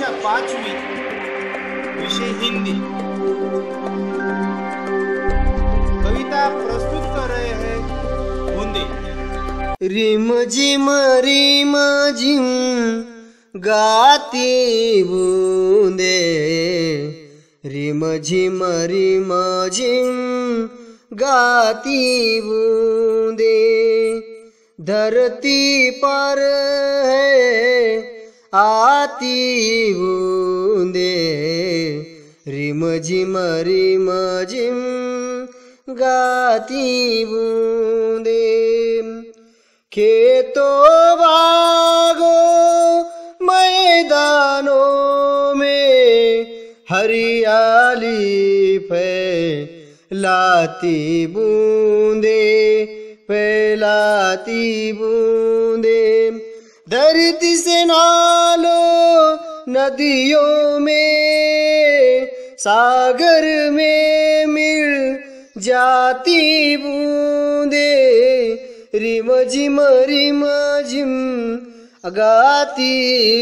कक्षा 5वीं, विषय हिंदी। कविता प्रस्तुत कर रहे हैं बूंदे। रिम झिम गाती बूंदे, रिम झिम गाती बूंदे, धरती पर है आती बूंदे, रिम झिम गाती बूंदे। खेतों बागों मैदानों में हरियाली फैलाती बूंदे, फैलाती बूंदे। धरती से नालों नदियों में सागर में मिल जाती बूंदे, रिम झिम गाती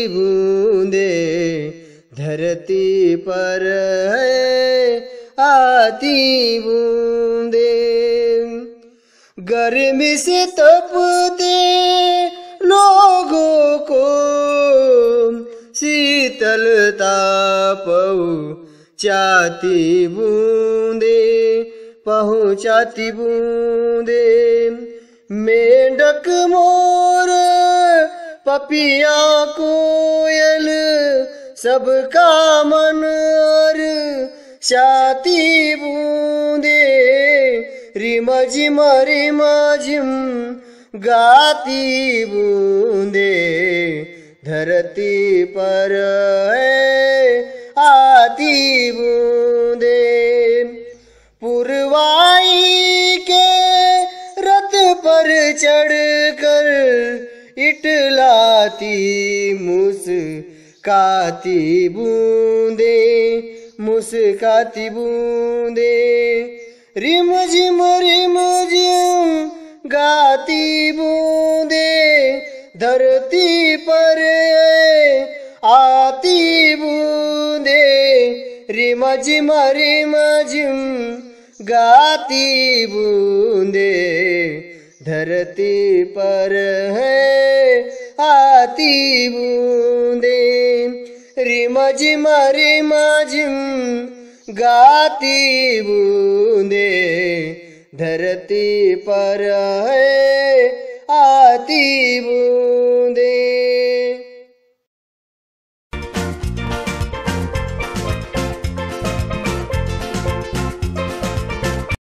बूंदे, धरती पर है आती बूंदे। गर्मी से तपते लोगों को शीतलता पहुँचाती बूंदे, पहुँचाती बूंदे। मेंढक मोर पपिया कोयल सबका मन शाती बूंदे, रिम झिम गाती बूंदे, धरती पर है आती बूंदे। पुरवाई के रथ पर चढ़कर इटलाती मुस्काती बूंदे, मुस्काती बूंदे। रिम झिम गाती बूंदे, धरती पर आती बूंदे, रिम झिम गाती बूंदे, धरती पर है आती बूंदे, रिम झिम गाती बूंदे, धरती पर है आती बूंदे।